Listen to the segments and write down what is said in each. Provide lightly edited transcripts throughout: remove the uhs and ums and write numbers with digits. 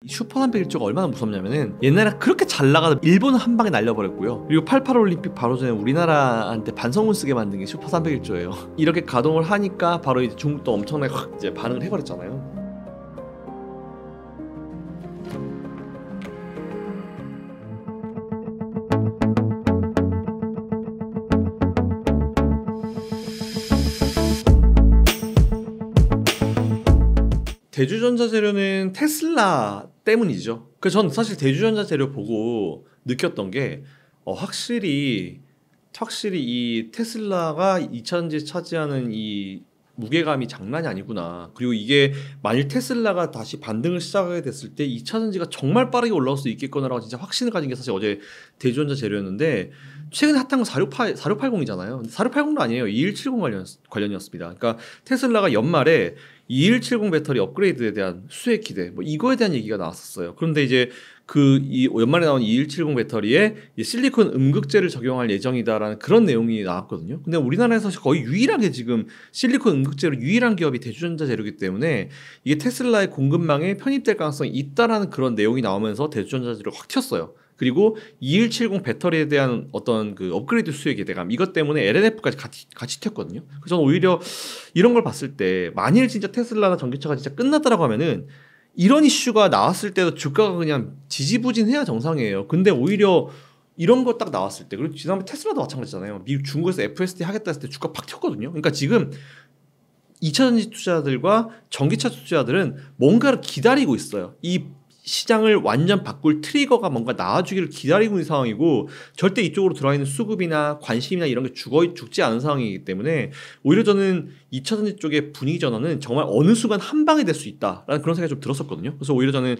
슈퍼 301조가 얼마나 무섭냐면은 옛날에 그렇게 잘 나가던 일본은 한 방에 날려버렸고요. 그리고 88 올림픽 바로 전에 우리나라한테 반성문 쓰게 만든 게 슈퍼 301조예요. 이렇게 가동을 하니까 바로 이제 중국도 엄청나게 확 이제 반응을 해버렸잖아요. 대주전자 재료는 테슬라 때문이죠. 그래서 전 사실 대주전자 재료 보고 느꼈던 게 확실히 이 테슬라가 2차전지 차지하는 이 무게감이 장난이 아니구나. 그리고 이게 만일 테슬라가 다시 반등을 시작하게 됐을 때 2차전지가 정말 빠르게 올라올 수 있겠구나라고 진짜 확신을 가진 게 사실 어제 대주전자 재료였는데, 최근에 핫한 건 4680이잖아요. 4680도 아니에요. 2170 관련이었습니다. 그러니까 테슬라가 연말에 2170 배터리 업그레이드에 대한 수혜 기대, 뭐 이거에 대한 얘기가 나왔었어요. 그런데 이제 이 연말에 나온 2170 배터리에 실리콘 음극재를 적용할 예정이다라는 그런 내용이 나왔거든요. 근데 우리나라에서 거의 유일하게 지금 실리콘 음극재로 유일한 기업이 대주전자 재료이기 때문에 이게 테슬라의 공급망에 편입될 가능성이 있다라는 그런 내용이 나오면서 대주전자 재료가 확 튀었어요. 그리고 2170 배터리에 대한 어떤 그 업그레이드 수혜 기대감, 이것 때문에 LNF까지 같이 튀었거든요. 그래서 저는 오히려 이런 걸 봤을 때 만일 진짜 테슬라나 전기차가 진짜 끝났다라고 하면은 이런 이슈가 나왔을 때도 주가가 그냥 지지부진해야 정상이에요. 근데 오히려 이런 거 딱 나왔을 때, 그리고 지난번에 테슬라도 마찬가지잖아요. 미국 중국에서 FSD 하겠다 했을 때 주가 팍 튀었거든요. 그러니까 지금 2차전지 투자자들과 전기차 투자자들은 뭔가를 기다리고 있어요. 이 시장을 완전 바꿀 트리거가 뭔가 나와주기를 기다리고 있는 상황이고, 절대 이쪽으로 들어와 있는 수급이나 관심이나 이런 게 죽지 않은 상황이기 때문에 오히려 저는 2차전지 쪽의 분위기 전환은 정말 어느 순간 한 방에 될 수 있다라는 그런 생각이 좀 들었었거든요. 그래서 오히려 저는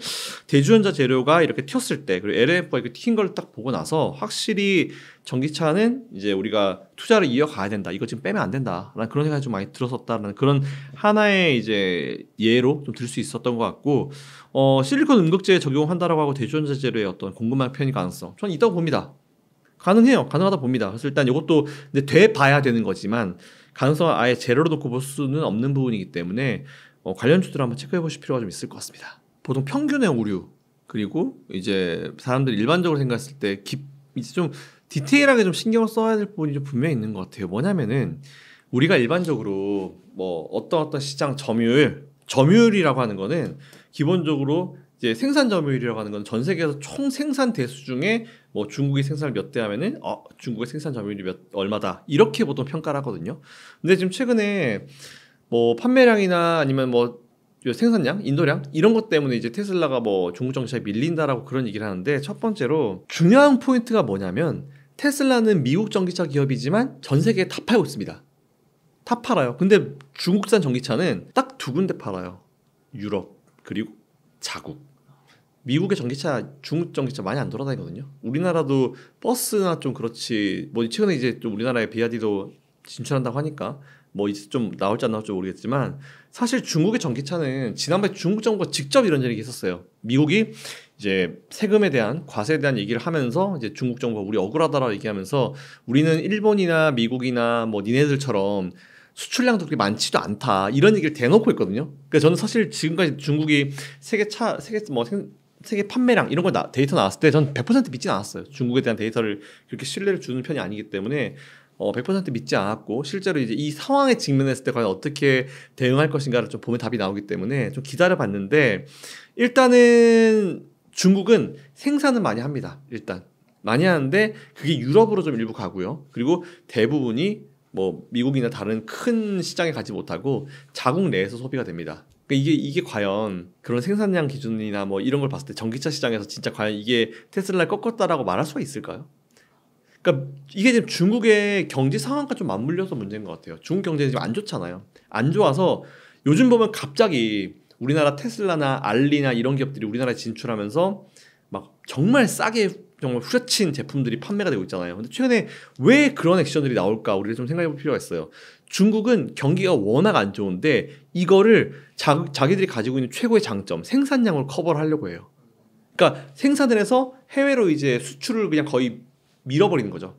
대주전자 재료가 이렇게 튀었을 때, 그리고 LNF가 이렇게 튀긴 걸 딱 보고 나서 확실히 전기차는 이제 우리가 투자를 이어가야 된다, 이거 지금 빼면 안 된다라는 그런 생각이 좀 많이 들었었다라는 그런 하나의 이제 예로 좀 들 수 있었던 것 같고, 실리콘 음극재에 적용한다라고 하고 대주전자 재료의 어떤 공급망 편입 가능성, 저는 있다고 봅니다. 가능하다 봅니다. 그래서 일단 이것도 근데 돼 봐야 되는 거지만 가능성을 아예 제로로 놓고 볼 수는 없는 부분이기 때문에 관련주들을 한번 체크해 보실 필요가 좀 있을 것 같습니다. 보통 평균의 오류, 그리고 이제 사람들이 일반적으로 생각했을 때 이제 좀 디테일하게 좀 신경을 써야 될 부분이 좀 분명히 있는 것 같아요. 뭐냐면은 우리가 일반적으로 뭐 어떤 시장 점유율이라고 하는 거는 기본적으로 이제 생산 점유율이라고 하는 건 전 세계에서 총 생산 대수 중에 뭐 중국이 생산을 몇 대 하면은 중국의 생산 점유율이 얼마다, 이렇게 보통 평가를 하거든요. 근데 지금 최근에 뭐 판매량이나 아니면 뭐 생산량, 인도량 이런 것 때문에 이제 테슬라가 뭐 중국 정치에 밀린다라고 그런 얘기를 하는데, 첫 번째로 중요한 포인트가 뭐냐면 테슬라는 미국 전기차 기업이지만 전 세계에 다 팔고 있습니다. 다 팔아요. 근데 중국산 전기차는 딱 두 군데 팔아요. 유럽 그리고 자국. 미국의 전기차, 중국 전기차 많이 안 돌아다니거든요. 우리나라도 버스나 좀 그렇지, 뭐 최근에 이제 좀 우리나라에 비아디도 진출한다고 하니까 뭐 이제 좀 나올지 안 나올지 모르겠지만, 사실 중국의 전기차는 지난번에 중국 정부가 직접 이런 얘기 했었어요. 미국이 이제 세금에 대한, 과세에 대한 얘기를 하면서 이제 중국 정부가 우리 억울하다라고 얘기하면서 우리는 일본이나 미국이나 뭐 니네들처럼 수출량도 그렇게 많지도 않다, 이런 얘기를 대놓고 했거든요. 그러니까 저는 사실 지금까지 중국이 세계 판매량 이런 거 데이터 나왔을 때 전 100% 믿진 않았어요. 중국에 대한 데이터를 그렇게 신뢰를 주는 편이 아니기 때문에 100% 믿지 않았고, 실제로 이제 이 상황에 직면했을 때 과연 어떻게 대응할 것인가를 좀 보면 답이 나오기 때문에 좀 기다려봤는데, 일단은 중국은 생산은 많이 합니다. 일단 많이 하는데 그게 유럽으로 좀 일부 가고요. 그리고 대부분이 뭐 미국이나 다른 큰 시장에 가지 못하고 자국 내에서 소비가 됩니다. 그러니까 이게 과연 그런 생산량 기준이나 뭐 이런 걸 봤을 때 전기차 시장에서 진짜 과연 이게 테슬라를 꺾었다라고 말할 수가 있을까요? 그러니까 이게 지금 중국의 경제 상황과 좀 맞물려서 문제인 것 같아요. 중국 경제는 지금 안 좋잖아요. 안 좋아서 요즘 보면 갑자기 우리나라 테슬라나 알리나 이런 기업들이 우리나라에 진출하면서 막 정말 싸게 정말 후려친 제품들이 판매가 되고 있잖아요. 근데 최근에 왜 그런 액션들이 나올까 우리가 좀 생각해 볼 필요가 있어요. 중국은 경기가 워낙 안 좋은데 이거를 자기들이 가지고 있는 최고의 장점, 생산량을 커버를 하려고 해요. 그러니까 생산을 해서 해외로 이제 수출을 그냥 거의 밀어버리는 거죠.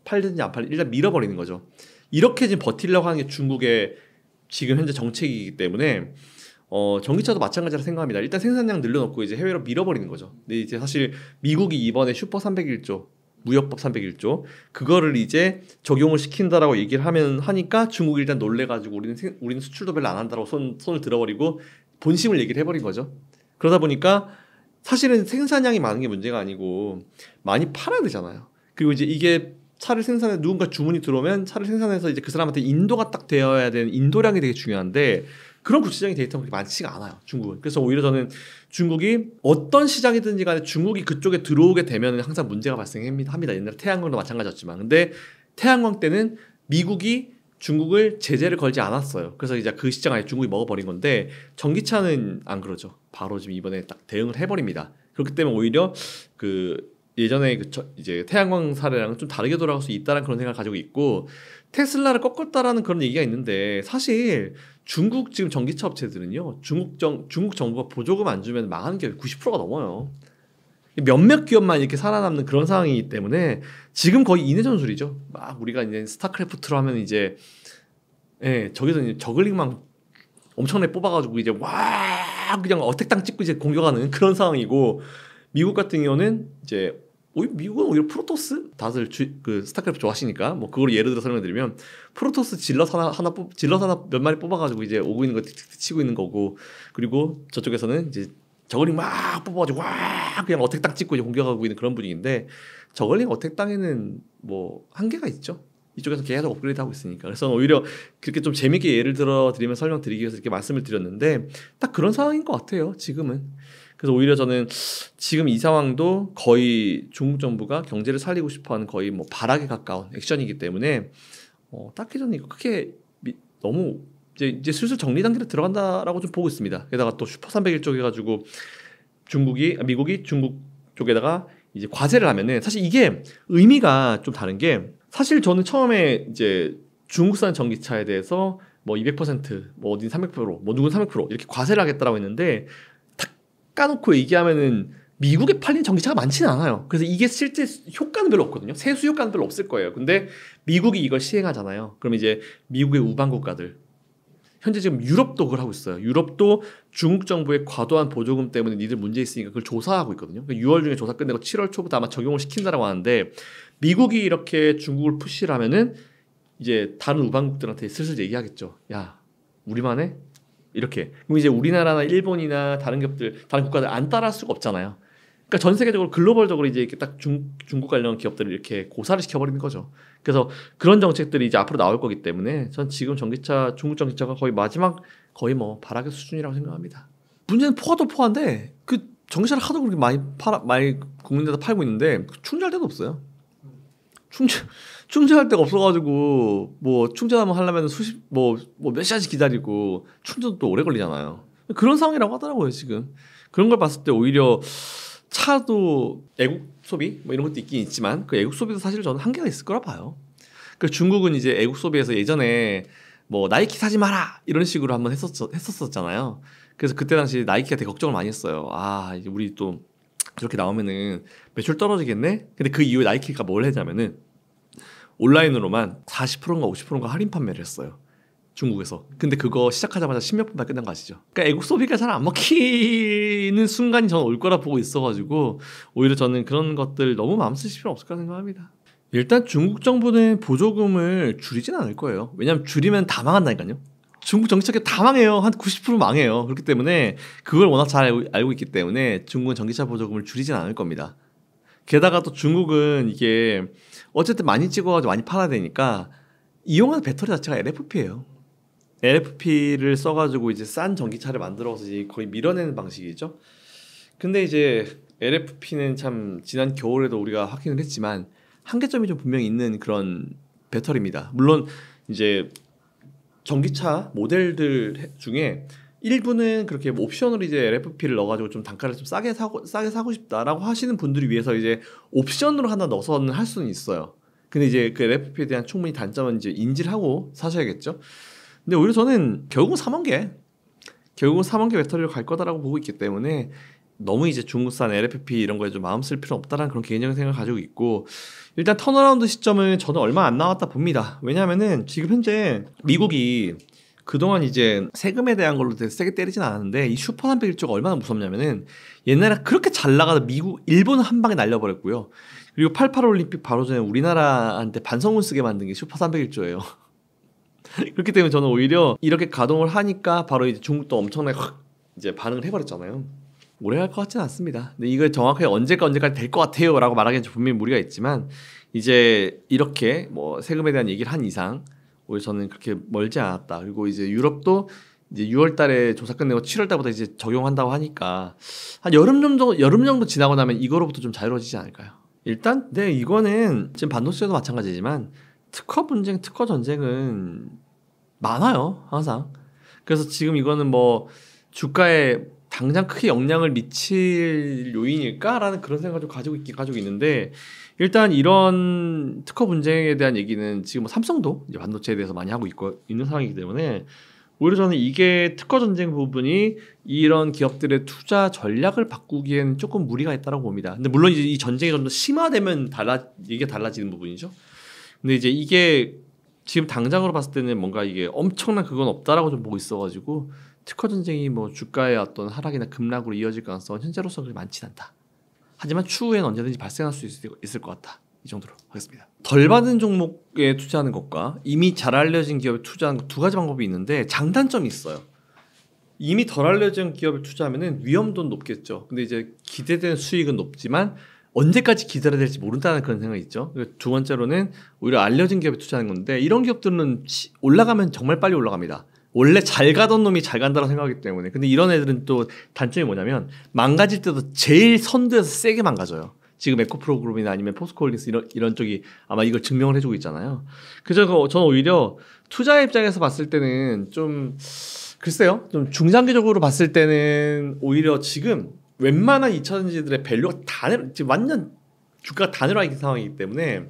팔든지 안 팔든지 일단 밀어버리는 거죠. 이렇게 지금 버티려고 하는 게 중국의 지금 현재 정책이기 때문에 전기차도 마찬가지라 생각합니다. 일단 생산량 늘려놓고 이제 해외로 밀어버리는 거죠. 근데 이제 사실 미국이 이번에 슈퍼 301조 무역법 301조 그거를 이제 적용을 시킨다라고 얘기를 하니까 중국이 일단 놀래가지고 우리는 수출도 별로 안 한다라고 손을 들어버리고 본심을 얘기를 해버린 거죠. 그러다 보니까 사실은 생산량이 많은 게 문제가 아니고 많이 팔아야 되잖아요. 그리고 이제 이게 차를 생산해 누군가 주문이 들어오면 차를 생산해서 이제 그 사람한테 인도가 딱 되어야 되는 인도량이 되게 중요한데 그런 구체적인 데이터가 그렇게 많지가 않아요, 중국은. 그래서 오히려 저는 중국이 어떤 시장이든지 간에 중국이 그쪽에 들어오게 되면 항상 문제가 발생합니다. 옛날에 태양광도 마찬가지였지만. 근데 태양광 때는 미국이 중국을 제재를 걸지 않았어요. 그래서 이제 그 시장 아예 중국이 먹어버린 건데 전기차는 안 그러죠. 바로 지금 이번에 딱 대응을 해버립니다. 그렇기 때문에 오히려 그 예전에 이제 태양광 사례랑은 좀 다르게 돌아갈 수 있다는 그런 생각을 가지고 있고 테슬라를 꺾었다라는 그런 얘기가 있는데 사실 중국 지금 전기차 업체들은요 중국 정부가 보조금 안 주면 망하는 게 90%가 넘어요. 몇몇 기업만 이렇게 살아남는 그런 상황이기 때문에 지금 거의 인해전술이죠. 막 우리가 이제 스타크래프트로 하면 이제 저기서 이제 저글링만 엄청나게 뽑아가지고 이제 와 그냥 어택당 찍고 이제 공격하는 그런 상황이고 미국 같은 경우는 이제 미국은 오히려 프로토스 다들 그 스타크래프트 좋아하시니까 뭐 그걸 예를 들어 설명드리면 프로토스 질럿 하나 몇 마리 뽑아가지고 이제 오고 있는 거 틱틱 치고 있는 거고 그리고 저쪽에서는 이제 저글링 막 뽑아가지고 와 그냥 어택당 찍고 이제 공격하고 있는 그런 분위기인데 저글링 어택당에는 뭐 한계가 있죠. 이쪽에서 계속 업그레이드하고 있으니까. 그래서 오히려 그렇게 좀 재밌게 예를 들어 드리면 설명드리기 위해서 이렇게 말씀을 드렸는데 딱 그런 상황인 것 같아요, 지금은. 그래서 오히려 저는 지금 이 상황도 거의 중국 정부가 경제를 살리고 싶어하는 거의 뭐 발악에 가까운 액션이기 때문에 딱히 저는 이거 크게 너무 이제 슬슬 정리 단계로 들어간다라고 좀 보고 있습니다. 게다가 또 슈퍼 301쪽 해가지고 미국이 중국 쪽에다가 이제 과세를 하면은 사실 이게 의미가 좀 다른 게 사실 저는 처음에 이제 중국산 전기차에 대해서 뭐 200%, 뭐 어딘 300%, 뭐 누군 300% 이렇게 과세를 하겠다라고 했는데 딱 까놓고 얘기하면은 미국에 팔린 전기차가 많지는 않아요. 그래서 이게 실제 효과는 별로 없거든요. 세수 효과는 별로 없을 거예요. 근데 미국이 이걸 시행하잖아요. 그럼 이제 미국의 우방 국가들 현재 지금 유럽도 그걸 하고 있어요. 유럽도 중국 정부의 과도한 보조금 때문에 니들 문제 있으니까 그걸 조사하고 있거든요. 그러니까 6월 중에 조사 끝내고 7월 초부터 아마 적용을 시킨다라고 하는데 미국이 이렇게 중국을 푸시를 하면은 이제 다른 우방국들한테 슬슬 얘기하겠죠. 야, 우리만 해? 이렇게. 그럼 이제 우리나라나 일본이나 다른 국가들 안 따라할 수가 없잖아요. 그러니까 전 세계적으로 글로벌적으로 이제 이렇게 딱 중국 관련 기업들을 이렇게 고사를 시켜버리는 거죠. 그래서 그런 정책들이 이제 앞으로 나올 거기 때문에 전 지금 중국 전기차가 거의 뭐 발악의 수준이라고 생각합니다. 문제는 포화도 포화인데 그 전기차를 하도 그렇게 많이 국민들에다 팔고 있는데 충전할 데도 없어요. 충전할 데가 없어가지고 뭐 충전하면 하려면 몇 시간씩 기다리고 충전도 또 오래 걸리잖아요. 그런 상황이라고 하더라고요 지금. 그런 걸 봤을 때 오히려 차도 애국 소비 뭐 이런 것도 있긴 있지만 그 애국 소비도 사실 저는 한계가 있을 거라 봐요. 그 중국은 이제 애국 소비에서 예전에 뭐 나이키 사지 마라 이런 식으로 한번 했었잖아요. 그래서 그때 당시 나이키가 되게 걱정을 많이 했어요. 아 이제 우리 또 저렇게 나오면은 매출 떨어지겠네. 근데 그 이후에 나이키가 뭘 했냐면은 온라인으로만 40%인가 50%인가 할인 판매를 했어요. 중국에서. 근데 그거 시작하자마자 10몇 분 만에 끝난 거 아시죠? 그러니까 애국 소비가 잘 안 먹히는 순간이 저는 올 거라 보고 있어가지고 오히려 저는 그런 것들 너무 마음 쓰실 필요 없을 거라 생각합니다. 일단 중국 정부는 보조금을 줄이진 않을 거예요. 왜냐하면 줄이면 다 망한다니까요. 중국 전기차 다 망해요. 한 90% 망해요. 그렇기 때문에 그걸 워낙 잘 알고 있기 때문에 중국은 전기차 보조금을 줄이진 않을 겁니다. 게다가 또 중국은 이게 어쨌든 많이 찍어가지고 많이 팔아야 되니까 이용하는 배터리 자체가 LFP예요. LFP를 써가지고 이제 싼 전기차를 만들어서 이제 거의 밀어내는 방식이죠. 근데 이제 LFP는 참 지난 겨울에도 우리가 확인을 했지만 한계점이 좀 분명히 있는 그런 배터리입니다. 물론 이제 전기차 모델들 중에 일부는 그렇게 옵션으로 이제 LFP를 넣어가지고 좀 단가를 좀 싸게 사고 싶다라고 하시는 분들을 위해서 이제 옵션으로 하나 넣어서는 할 수는 있어요. 근데 이제 그 LFP에 대한 충분히 단점은 이제 인지를 하고 사셔야겠죠. 근데 오히려 저는 결국은 3만 개 배터리로 갈 거다라고 보고 있기 때문에 너무 이제 중국산 LFP 이런 거에 좀 마음 쓸 필요 없다라는 그런 개인적인 생각을 가지고 있고 일단 턴어라운드 시점은 저는 얼마 안 나왔다 봅니다. 왜냐하면은 지금 현재 미국이 그동안 이제 세금에 대한 걸로 되게 세게 때리진 않았는데 이 슈퍼 301조가 얼마나 무섭냐면은 옛날에 그렇게 잘 나가던 미국, 일본은 한 방에 날려버렸고요. 그리고 88 올림픽 바로 전에 우리나라한테 반성문 쓰게 만든 게 슈퍼 301조예요. 그렇기 때문에 저는 오히려 이렇게 가동을 하니까 바로 이제 중국도 엄청나게 확 이제 반응을 해버렸잖아요. 오래 할 것 같지는 않습니다. 근데 이걸 정확하게 언제까지 될 것 같아요라고 말하기엔 분명히 무리가 있지만 이제 이렇게 뭐 세금에 대한 얘기를 한 이상 오히려 저는 그렇게 멀지 않았다. 그리고 이제 유럽도 이제 6월달에 조사 끝내고 7월달부터 이제 적용한다고 하니까 한 여름 정도 지나고 나면 이거로부터 좀 자유로워지지 않을까요? 일단 네 이거는 지금 반도체도 마찬가지지만 특허 분쟁, 특허 전쟁은 많아요 항상. 그래서 지금 이거는 뭐 주가에 당장 크게 영향을 미칠 요인일까라는 그런 생각을 좀 가지고 있는데 일단 이런 특허 분쟁에 대한 얘기는 지금 뭐 삼성도 이제 반도체에 대해서 많이 하고 있는 상황이기 때문에 오히려 저는 이게 특허 전쟁 부분이 이런 기업들의 투자 전략을 바꾸기에는 조금 무리가 있다고 봅니다. 근데 물론 이제 이 전쟁이 좀 더 심화되면 이게 달라지는 부분이죠. 근데 이제 이게 지금 당장으로 봤을 때는 뭔가 이게 엄청난 그건 없다라고 좀 보고 있어가지고 특허 전쟁이 뭐 주가의 어떤 하락이나 급락으로 이어질 가능성은 현재로서 그렇게 많진 않다. 하지만 추후엔 언제든지 발생할 수 있을 것 같다. 이 정도로 하겠습니다. 덜 받은 종목에 투자하는 것과 이미 잘 알려진 기업에 투자하는 것 두 가지 방법이 있는데 장단점이 있어요. 이미 덜 알려진 기업에 투자하면은 위험도 높겠죠. 근데 이제 기대되는 수익은 높지만 언제까지 기다려야 될지 모른다는 그런 생각이 있죠. 두 번째로는 오히려 알려진 기업에 투자하는 건데 이런 기업들은 올라가면 정말 빨리 올라갑니다. 원래 잘 가던 놈이 잘 간다고 생각하기 때문에. 근데 이런 애들은 또 단점이 뭐냐면 망가질 때도 제일 선두에서 세게 망가져요. 지금 에코프로 그룹이나 아니면 포스코홀딩스 이런 쪽이 아마 이걸 증명을 해주고 있잖아요. 그래서 저는 오히려 투자 입장에서 봤을 때는 좀 글쎄요. 좀 중장기적으로 봤을 때는 오히려 지금 웬만한 2차전지들의 밸류가 지금 완전 주가가 다 내려와 있는 상황이기 때문에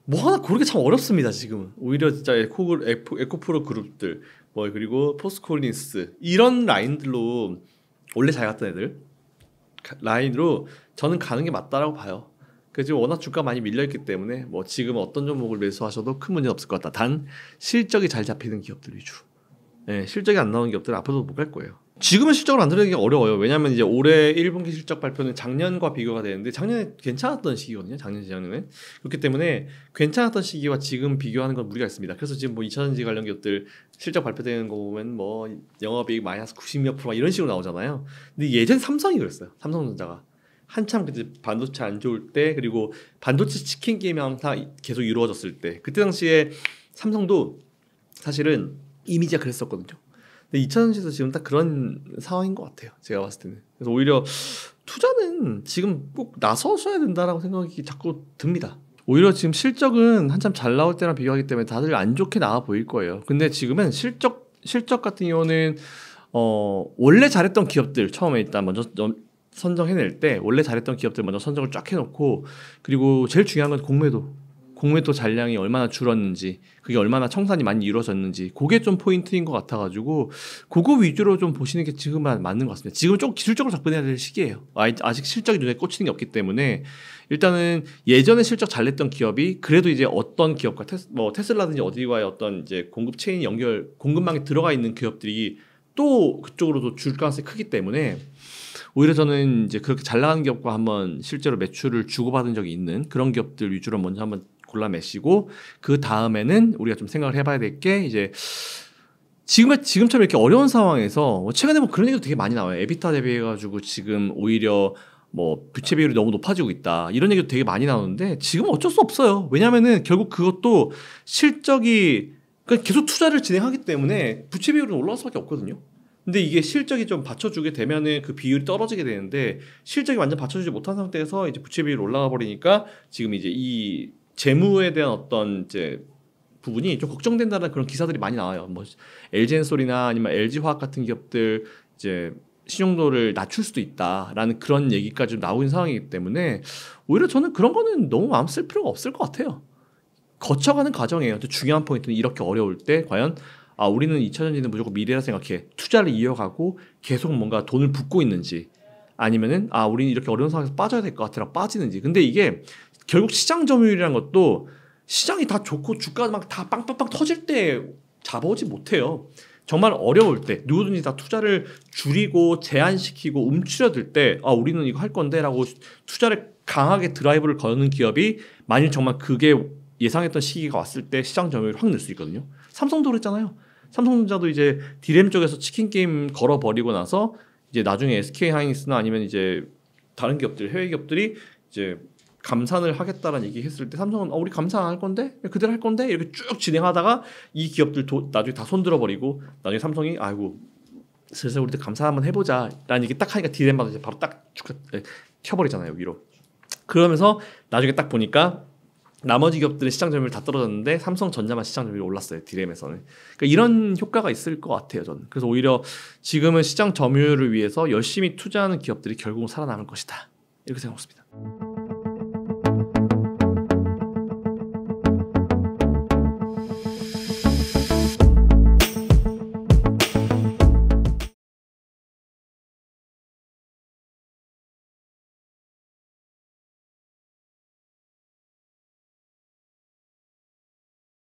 뭐 하나 고르기 참 어렵습니다. 지금은 오히려 진짜 에코프로 그룹들 뭐 그리고 포스코홀딩스 이런 라인들로 원래 잘 갔던 애들 라인으로 저는 가는 게 맞다라고 봐요. 그래서 지금 워낙 주가 많이 밀려있기 때문에 뭐 지금 어떤 종목을 매수하셔도 큰 문제는 없을 것 같다. 단 실적이 잘 잡히는 기업들 위주로. 네, 실적이 안 나오는 기업들은 앞으로도 못 갈 거예요. 지금은 실적을 만들기 어려워요. 왜냐하면 이제 올해 1분기 실적 발표는 작년과 비교가 되는데 작년에 괜찮았던 시기거든요. 작년 재작년에 그렇기 때문에 괜찮았던 시기와 지금 비교하는 건 무리가 있습니다. 그래서 지금 뭐 2차전지 관련 기업들 실적 발표되는 거 보면 뭐 영업이익 마이너스 90몇 프로 이런 식으로 나오잖아요. 근데 예전 삼성이 그랬어요. 삼성전자가 한참 그때 반도체 안 좋을 때 그리고 반도체 치킨 게임이 항상 계속 이루어졌을 때 그때 당시에 삼성도 사실은 이미지가 그랬었거든요. 근데 2차전지도 지금 딱 그런 상황인 것 같아요. 제가 봤을 때는. 그래서 오히려 투자는 지금 꼭 나서셔야 된다라고 생각이 자꾸 듭니다. 오히려 지금 실적은 한참 잘 나올 때랑 비교하기 때문에 다들 안 좋게 나와 보일 거예요. 근데 지금은 실적 같은 경우는 원래 잘했던 기업들 처음에 일단 먼저 선정해낼 때 원래 잘했던 기업들 먼저 선정을 쫙 해놓고 그리고 제일 중요한 건 공매도 잔량이 얼마나 줄었는지 그게 얼마나 청산이 많이 이루어졌는지 그게 좀 포인트인 것 같아가지고 그거 위주로 좀 보시는 게 지금은 맞는 것 같습니다. 지금 좀 기술적으로 접근해야 될 시기예요. 아직 실적이 눈에 꽂히는 게 없기 때문에 일단은 예전에 실적 잘 냈던 기업이 그래도 이제 어떤 기업과 테슬라든지 어디와의 어떤 이제 공급 체인 공급망에 들어가 있는 기업들이 또 그쪽으로도 줄 가능성이 크기 때문에 오히려 저는 이제 그렇게 잘 나가는 기업과 한번 실제로 매출을 주고받은 적이 있는 그런 기업들 위주로 먼저 한번 골라매시고 그 다음에는 우리가 좀 생각을 해봐야 될 게 이제 지금처럼 이렇게 어려운 상황에서 최근에 뭐 그런 얘기도 되게 많이 나와요. 에비타 대비해가지고 지금 오히려 뭐 부채 비율이 너무 높아지고 있다 이런 얘기도 되게 많이 나오는데 지금 어쩔 수 없어요. 왜냐하면은 결국 그것도 실적이 계속 투자를 진행하기 때문에 부채 비율은 올라갈 수밖에 없거든요. 근데 이게 실적이 좀 받쳐주게 되면은 그 비율이 떨어지게 되는데 실적이 완전 받쳐주지 못한 상태에서 이제 부채 비율이 올라가 버리니까 지금 이제 이 재무에 대한 어떤 이제 부분이 좀 걱정된다는 그런 기사들이 많이 나와요. 뭐 LG엔솔이나 아니면 LG화학 같은 기업들 이제 신용도를 낮출 수도 있다라는 그런 얘기까지 좀 나오는 상황이기 때문에 오히려 저는 그런 거는 너무 마음 쓸 필요가 없을 것 같아요. 거쳐가는 과정이에요. 또 중요한 포인트는 이렇게 어려울 때 과연 우리는 2차전지는 무조건 미래라 생각해 투자를 이어가고 계속 뭔가 돈을 붓고 있는지 아니면은 우리는 이렇게 어려운 상황에서 빠져야 될 것 같아라 빠지는지. 근데 이게 결국 시장 점유율이라는 것도 시장이 다 좋고 주가가 막 다 빵빵빵 터질 때 잡아오지 못해요. 정말 어려울 때 누구든지 다 투자를 줄이고 제한시키고 움츠려들 때 우리는 이거 할 건데 라고 투자를 강하게 드라이브를 거는 기업이 만일 정말 그게 예상했던 시기가 왔을 때 시장 점유율을 확 늘 수 있거든요. 삼성도 그랬잖아요. 삼성전자도 이제 디램 쪽에서 치킨 게임 걸어버리고 나서 이제 나중에 SK 하이닉스나 아니면 이제 다른 기업들 해외 기업들이 이제 감산을 하겠다라는 얘기했을 때 삼성은 우리 감산 안 할 건데 그대로 할 건데 이렇게 쭉 진행하다가 이 기업들 나중에 다 손들어버리고 나중에 삼성이 아이고 슬슬 우리도 감산 한번 해보자라는 얘기 딱 하니까 디램마도 이제 바로 딱 켜버리잖아요 위로. 그러면서 나중에 딱 보니까 나머지 기업들의 시장 점유율 다 떨어졌는데 삼성전자만 시장 점유율이 올랐어요. 디램에서는. 그러니까 이런 효과가 있을 것 같아요. 저는. 그래서 오히려 지금은 시장 점유율을 위해서 열심히 투자하는 기업들이 결국은 살아남을 것이다. 이렇게 생각했습니다.